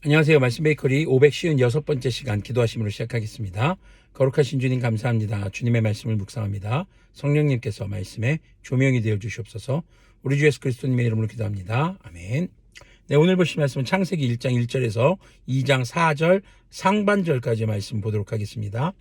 안녕하세요. 말씀 베이커리 556번째 시간 기도하심으로 시작하겠습니다. 거룩하신 주님 감사합니다. 주님의 말씀을 묵상합니다. 성령님께서 말씀에 조명이 되어 주시옵소서. 우리 주 예수 그리스도님의 이름으로 기도합니다. 아멘. 네, 오늘 보실 말씀은 창세기 1장 1절에서 2장 4절 상반절까지 말씀 보도록 하겠습니다.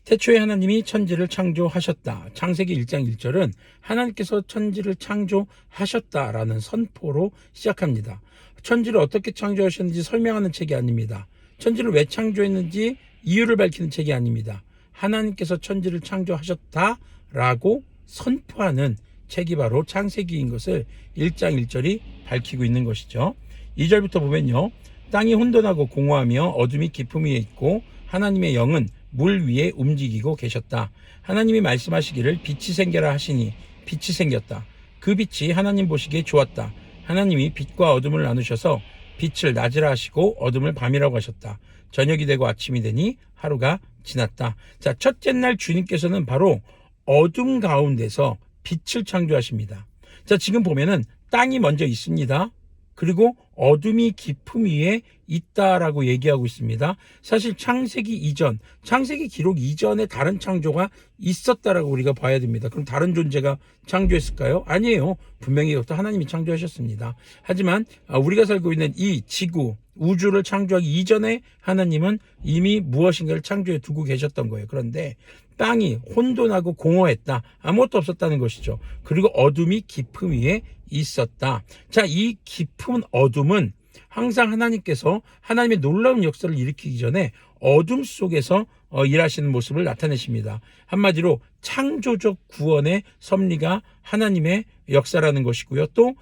태초에 하나님이 천지를 창조하셨다. 창세기 1장 1절은 하나님께서 천지를 창조하셨다라는 선포로 시작합니다. 천지를 어떻게 창조하셨는지 설명하는 책이 아닙니다. 천지를 왜 창조했는지 이유를 밝히는 책이 아닙니다. 하나님께서 천지를 창조하셨다라고 선포하는 책이 바로 창세기인 것을 1장 1절이 밝히고 있는 것이죠. 2절부터 보면요. 땅이 혼돈하고 공허하며 어둠이 깊음 위에 있고 하나님의 영은 물 위에 움직이고 계셨다. 하나님이 말씀하시기를 빛이 생겨라 하시니 빛이 생겼다. 그 빛이 하나님 보시기에 좋았다. 하나님이 빛과 어둠을 나누셔서 빛을 낮이라 하시고 어둠을 밤이라고 하셨다. 저녁이 되고 아침이 되니 하루가 지났다. 자, 첫째 날 주님께서는 바로 어둠 가운데서 빛을 창조하십니다. 자, 지금 보면은 땅이 먼저 있습니다. 그리고 어둠이 깊음 위에 있다라고 얘기하고 있습니다. 사실 창세기 이전, 창세기 기록 이전에 다른 창조가 있었다라고 우리가 봐야 됩니다. 그럼 다른 존재가 창조했을까요? 아니에요. 분명히 이것도 하나님이 창조하셨습니다. 하지만 우리가 살고 있는 이 지구, 우주를 창조하기 이전에 하나님은 이미 무엇인가를 창조해 두고 계셨던 거예요. 그런데 땅이 혼돈하고 공허했다. 아무것도 없었다는 것이죠. 그리고 어둠이 깊음 위에 있었다. 자, 이 깊은 어둠은 항상 하나님께서 하나님의 놀라운 역사를 일으키기 전에 어둠 속에서 일하시는 모습을 나타내십니다. 한마디로 창조적 구원의 섭리가 하나님의 역사라는 것이고요. 또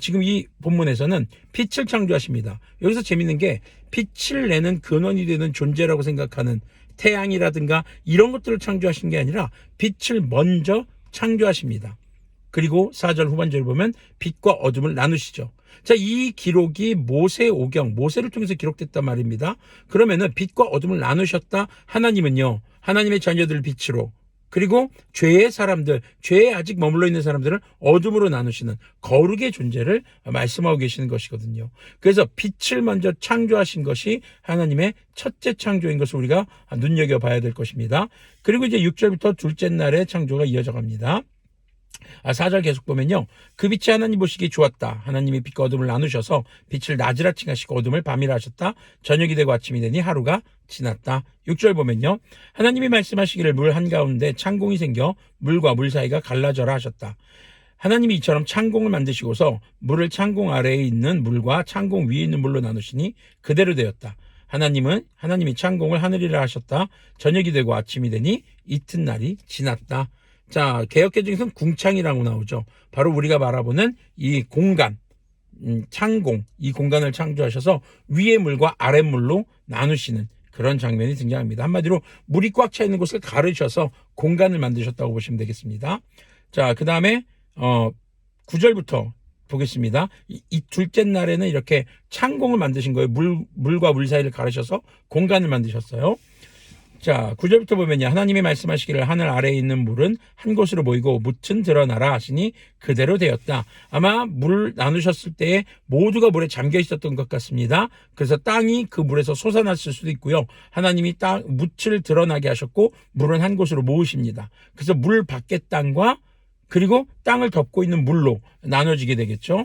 지금 이 본문에서는 빛을 창조하십니다. 여기서 재밌는 게 빛을 내는 근원이 되는 존재라고 생각하는 태양이라든가 이런 것들을 창조하신 게 아니라 빛을 먼저 창조하십니다. 그리고 4절 후반절을 보면 빛과 어둠을 나누시죠. 자, 이 기록이 모세오경, 모세를 통해서 기록됐단 말입니다. 그러면은 빛과 어둠을 나누셨다. 하나님은요, 하나님의 자녀들을 빛으로, 그리고 죄의 사람들, 죄에 아직 머물러 있는 사람들을 어둠으로 나누시는 거룩의 존재를 말씀하고 계시는 것이거든요. 그래서 빛을 먼저 창조하신 것이 하나님의 첫째 창조인 것을 우리가 눈여겨봐야 될 것입니다. 그리고 이제 6절부터 둘째 날의 창조가 이어져 갑니다. 4절 계속 보면요. 그 빛이 하나님 보시기에 좋았다. 하나님이 빛과 어둠을 나누셔서 빛을 낮이라 칭하시고 어둠을 밤이라 하셨다. 저녁이 되고 아침이 되니 하루가 지났다. 6절 보면요. 하나님이 말씀하시기를 물 한가운데 창공이 생겨 물과 물 사이가 갈라져라 하셨다. 하나님이 이처럼 창공을 만드시고서 물을 창공 아래에 있는 물과 창공 위에 있는 물로 나누시니 그대로 되었다. 하나님이 창공을 하늘이라 하셨다. 저녁이 되고 아침이 되니 이튿날이 지났다. 자, 개역개정에서는 궁창이라고 나오죠. 바로 우리가 바라보는 이 공간, 창공, 이 공간을 창조하셔서 위의 물과 아랫 물로 나누시는 그런 장면이 등장합니다. 한마디로 물이 꽉 차 있는 곳을 가르셔서 공간을 만드셨다고 보시면 되겠습니다. 자, 그 다음에 9절부터 보겠습니다. 이 둘째 날에는 이렇게 창공을 만드신 거예요. 물과 물 사이를 가르셔서 공간을 만드셨어요. 자, 9절부터 보면요. 하나님이 말씀하시기를 하늘 아래에 있는 물은 한 곳으로 모이고 묻은 드러나라 하시니 그대로 되었다. 아마 물을 나누셨을 때에 모두가 물에 잠겨 있었던 것 같습니다. 그래서 땅이 그 물에서 솟아났을 수도 있고요. 하나님이 묻을 드러나게 하셨고 물은 한 곳으로 모으십니다. 그래서 물 밖의 땅과 그리고 땅을 덮고 있는 물로 나눠지게 되겠죠.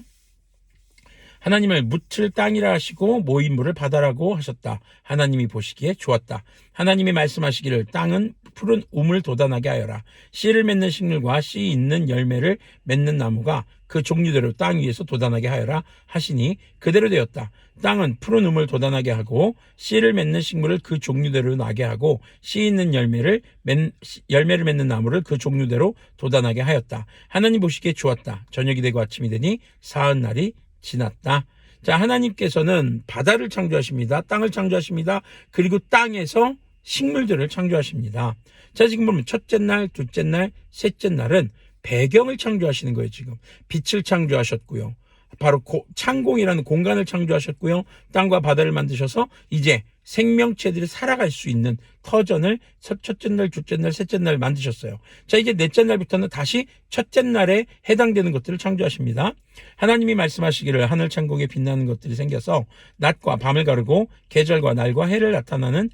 하나님을 묻을 땅이라 하시고 모인 물을 바다라고 하셨다. 하나님이 보시기에 좋았다. 하나님이 말씀하시기를 땅은 푸른 우물 돋아나게 하여라. 씨를 맺는 식물과 씨 있는 열매를 맺는 나무가 그 종류대로 땅 위에서 돋아나게 하여라 하시니 그대로 되었다. 땅은 푸른 우물 돋아나게 하고 씨를 맺는 식물을 그 종류대로 나게 하고 씨 있는 열매를 맺는 나무를 그 종류대로 돋아나게 하였다. 하나님 보시기에 좋았다. 저녁이 되고 아침이 되니 사흘날이 지났다. 자, 하나님께서는 바다를 창조하십니다. 땅을 창조하십니다. 그리고 땅에서 식물들을 창조하십니다. 자, 지금 보면 첫째 날, 둘째 날, 셋째 날은 배경을 창조하시는 거예요. 지금 빛을 창조하셨고요. 바로 창공이라는 공간을 창조하셨고요. 땅과 바다를 만드셔서 이제 생명체들이 살아갈 수 있는 터전을 첫째 날, 둘째 날, 셋째 날 만드셨어요. 자, 이제 넷째 날부터는 다시 첫째 날에 해당되는 것들을 창조하십니다. 하나님이 말씀하시기를 하늘 창공에 빛나는 것들이 생겨서 낮과 밤을 가르고 계절과 날과 해를 나타내는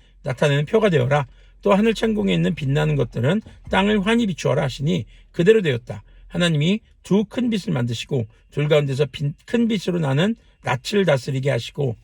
표가 되어라. 또 하늘 창공에 있는 빛나는 것들은 땅을 환히 비추어라 하시니 그대로 되었다. 하나님이 두 큰 빛을 만드시고 둘 가운데서 큰 빛으로 나는 낯을 다스리게 하시고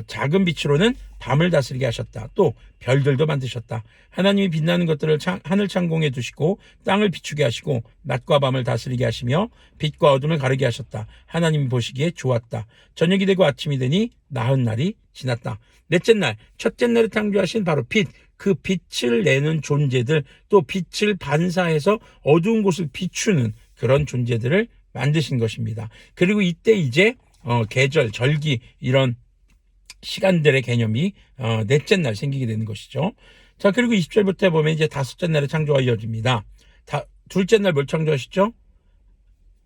작은 빛으로는 밤을 다스리게 하셨다. 또 별들도 만드셨다. 하나님이 빛나는 것들을 하늘 창공에 두시고 땅을 비추게 하시고 낮과 밤을 다스리게 하시며 빛과 어둠을 가르게 하셨다. 하나님이 보시기에 좋았다. 저녁이 되고 아침이 되니 나흔 날이 지났다. 넷째 날, 첫째 날에 창조하신 바로 빛, 그 빛을 내는 존재들, 또 빛을 반사해서 어두운 곳을 비추는 그런 존재들을 만드신 것입니다. 그리고 이때 이제 계절, 절기 이런 시간들의 개념이 넷째 날 생기게 되는 것이죠. 자, 그리고 20절부터 보면 이제 다섯째 날의 창조가 이어집니다. 둘째 날 뭘 창조하셨죠?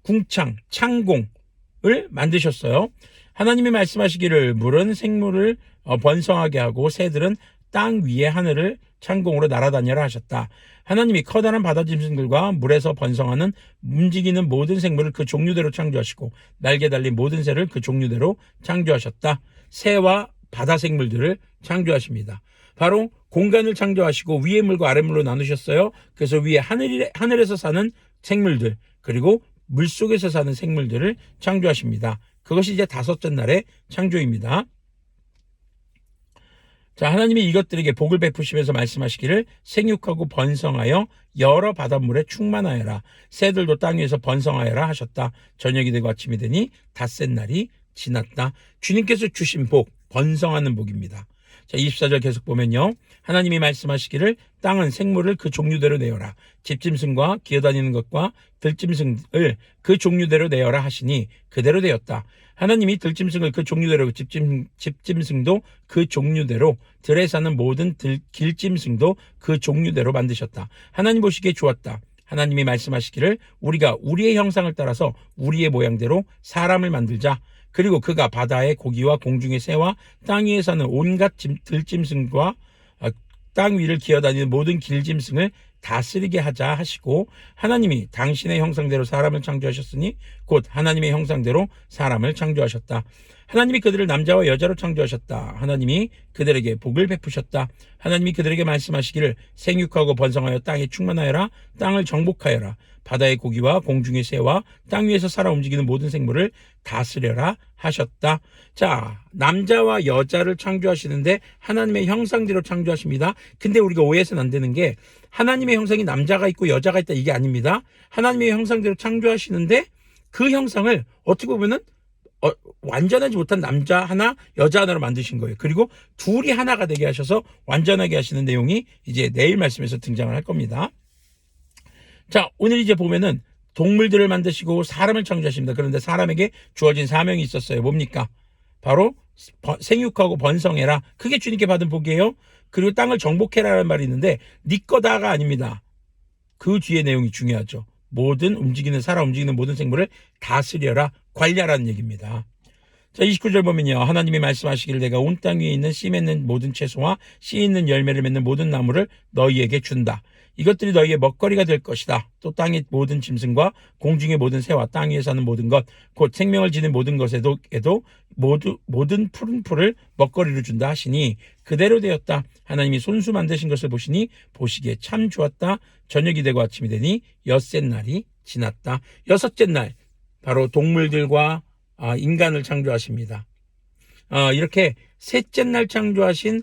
궁창, 창공을 만드셨어요. 하나님이 말씀하시기를 물은 생물을 번성하게 하고 새들은 땅 위에 하늘을 창공으로 날아다녀라 하셨다. 하나님이 커다란 바다 짐승들과 물에서 번성하는 움직이는 모든 생물을 그 종류대로 창조하시고 날개 달린 모든 새를 그 종류대로 창조하셨다. 새와 바다 생물들을 창조하십니다. 바로 공간을 창조하시고 위의 물과 아랫물로 나누셨어요. 그래서 위에 하늘에서 사는 생물들 그리고 물속에서 사는 생물들을 창조하십니다. 그것이 이제 다섯째 날의 창조입니다. 자, 하나님이 이것들에게 복을 베푸시면서 말씀하시기를 생육하고 번성하여 여러 바닷물에 충만하여라. 새들도 땅 위에서 번성하여라 하셨다. 저녁이 되고 아침이 되니 닷새 날이 지났다. 주님께서 주신 복, 번성하는 복입니다. 자, 24절 계속 보면요. 하나님이 말씀하시기를 땅은 생물을 그 종류대로 내어라. 집짐승과 기어다니는 것과 들짐승을 그 종류대로 내어라 하시니 그대로 되었다. 하나님이 들짐승을 그 종류대로 집짐승도 그 종류대로 들에 사는 모든 길짐승도 그 종류대로 만드셨다. 하나님 보시기에 좋았다. 하나님이 말씀하시기를 우리가 우리의 형상을 따라서 우리의 모양대로 사람을 만들자. 그리고 그가 바다의 고기와 공중의 새와 땅 위에 사는 온갖 들짐승과 땅 위를 기어다니는 모든 길짐승을 다스리게 하자 하시고 하나님이 당신의 형상대로 사람을 창조하셨으니 곧 하나님의 형상대로 사람을 창조하셨다. 하나님이 그들을 남자와 여자로 창조하셨다. 하나님이 그들에게 복을 베푸셨다. 하나님이 그들에게 말씀하시기를 생육하고 번성하여 땅에 충만하여라. 땅을 정복하여라. 바다의 고기와 공중의 새와 땅 위에서 살아 움직이는 모든 생물을 다스려라 하셨다. 자, 남자와 여자를 창조하시는데 하나님의 형상대로 창조하십니다. 근데 우리가 오해해서는 안 되는 게 하나님의 형상이 남자가 있고 여자가 있다 이게 아닙니다. 하나님의 형상대로 창조하시는데 그 형상을 어떻게 보면은 완전하지 못한 남자 하나, 여자 하나로 만드신 거예요. 그리고 둘이 하나가 되게 하셔서 완전하게 하시는 내용이 이제 내일 말씀에서 등장을 할 겁니다. 자, 오늘 이제 보면은 동물들을 만드시고 사람을 창조하십니다. 그런데 사람에게 주어진 사명이 있었어요. 뭡니까? 바로 생육하고 번성해라. 그게 주님께 받은 복이에요. 그리고 땅을 정복해라라는 말이 있는데 네 거다가 아닙니다. 그 뒤에 내용이 중요하죠. 모든 살아 움직이는 모든 생물을 다스려라, 관리하라는 얘기입니다. 자, 29절 보면요. 하나님이 말씀하시기를 내가 온 땅 위에 있는 씨 맺는 모든 채소와 씨 있는 열매를 맺는 모든 나무를 너희에게 준다. 이것들이 너희의 먹거리가 될 것이다. 또 땅의 모든 짐승과 공중의 모든 새와 땅 위에 사는 모든 것, 곧 생명을 지닌 모든 것에도 모든 푸른 풀을 먹거리로 준다 하시니 그대로 되었다. 하나님이 손수 만드신 것을 보시니 보시기에 참 좋았다. 저녁이 되고 아침이 되니 엿새 날이 지났다. 여섯째 날 바로 동물들과 인간을 창조하십니다. 이렇게 셋째 날 창조하신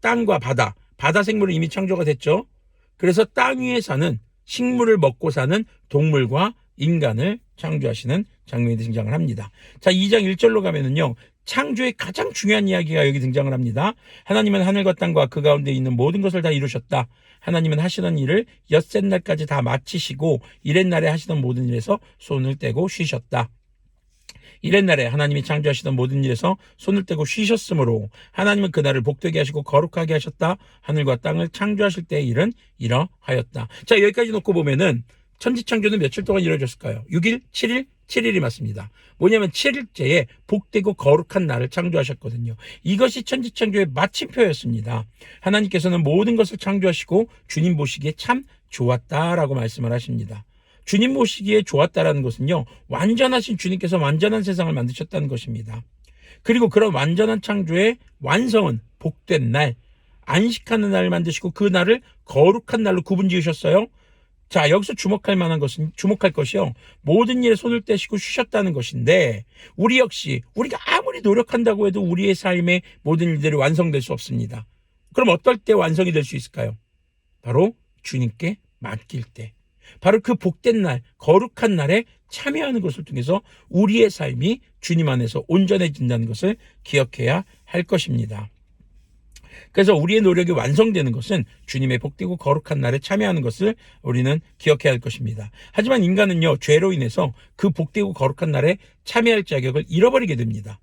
땅과 바다 생물은 이미 창조가 됐죠. 그래서 땅 위에 사는 식물을 먹고 사는 동물과 인간을 창조하시는 장면이 등장을 합니다. 자, 2장 1절로 가면은요. 창조의 가장 중요한 이야기가 여기 등장을 합니다. 하나님은 하늘과 땅과 그 가운데 있는 모든 것을 다 이루셨다. 하나님은 하시던 일을 엿새 날까지 다 마치시고 이렛날에 하시던 모든 일에서 손을 떼고 쉬셨다. 이렛날에 하나님이 창조하시던 모든 일에서 손을 떼고 쉬셨으므로 하나님은 그날을 복되게 하시고 거룩하게 하셨다. 하늘과 땅을 창조하실 때의 일은 이러하였다. 자, 여기까지 놓고 보면은 천지창조는 며칠 동안 이루어졌을까요? 6일, 7일, 7일이 맞습니다. 뭐냐면 7일째에 복되고 거룩한 날을 창조하셨거든요. 이것이 천지창조의 마침표였습니다. 하나님께서는 모든 것을 창조하시고 주님 보시기에 참 좋았다라고 말씀을 하십니다. 주님 보시기에 좋았다라는 것은요, 완전하신 주님께서 완전한 세상을 만드셨다는 것입니다. 그리고 그런 완전한 창조의 완성은 복된 날, 안식하는 날을 만드시고 그 날을 거룩한 날로 구분 지으셨어요. 자, 여기서 주목할 것이요, 모든 일에 손을 떼시고 쉬셨다는 것인데, 우리 역시 우리가 아무리 노력한다고 해도 우리의 삶의 모든 일들이 완성될 수 없습니다. 그럼 어떨 때 완성이 될 수 있을까요? 바로 주님께 맡길 때, 바로 그 복된 날, 거룩한 날에 참여하는 것을 통해서 우리의 삶이 주님 안에서 온전해진다는 것을 기억해야 할 것입니다. 그래서 우리의 노력이 완성되는 것은 주님의 복되고 거룩한 날에 참여하는 것을 우리는 기억해야 할 것입니다. 하지만 인간은요, 죄로 인해서 그 복되고 거룩한 날에 참여할 자격을 잃어버리게 됩니다.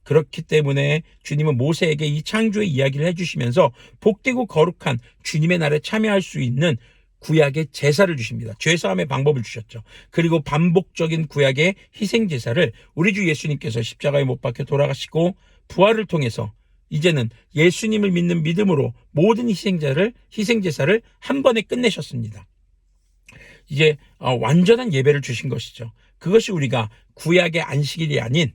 그렇기 때문에 주님은 모세에게 이 창조의 이야기를 해주시면서 복되고 거룩한 주님의 날에 참여할 수 있는 구약의 제사를 주십니다. 죄사함의 방법을 주셨죠. 그리고 반복적인 구약의 희생 제사를 우리 주 예수님께서 십자가에 못 박혀 돌아가시고 부활을 통해서 이제는 예수님을 믿는 믿음으로 모든 희생 제사를 한 번에 끝내셨습니다. 이제 완전한 예배를 주신 것이죠. 그것이 우리가 구약의 안식일이 아닌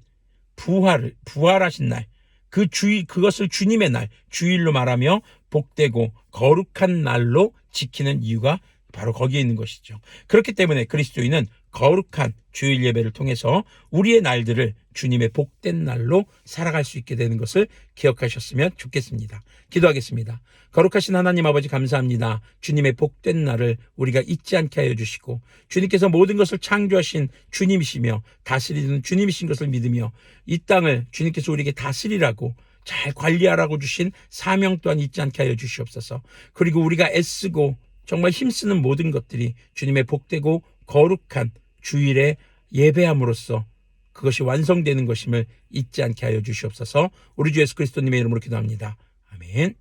부활하신 날, 그것을 주님의 날, 주일로 말하며 복되고 거룩한 날로 지키는 이유가 바로 거기에 있는 것이죠. 그렇기 때문에 그리스도인은 거룩한 주일 예배를 통해서 우리의 날들을 주님의 복된 날로 살아갈 수 있게 되는 것을 기억하셨으면 좋겠습니다. 기도하겠습니다. 거룩하신 하나님 아버지, 감사합니다. 주님의 복된 날을 우리가 잊지 않게 하여 주시고, 주님께서 모든 것을 창조하신 주님이시며 다스리는 주님이신 것을 믿으며 이 땅을 주님께서 우리에게 다스리라고 잘 관리하라고 주신 사명 또한 잊지 않게 하여 주시옵소서. 그리고 우리가 애쓰고 정말 힘쓰는 모든 것들이 주님의 복되고 거룩한 주일에 예배함으로써 그것이 완성되는 것임을 잊지 않게 하여 주시옵소서. 우리 주 예수 그리스도님의 이름으로 기도합니다. 아멘.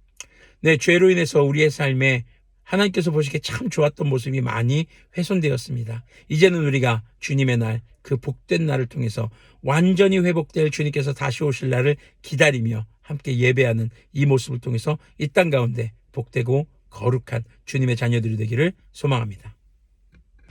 네, 죄로 인해서 우리의 삶에 하나님께서 보시기에 참 좋았던 모습이 많이 훼손되었습니다. 이제는 우리가 주님의 날, 그 복된 날을 통해서 완전히 회복될 주님께서 다시 오실 날을 기다리며 함께 예배하는 이 모습을 통해서 이 땅 가운데 복되고 거룩한 주님의 자녀들이 되기를 소망합니다.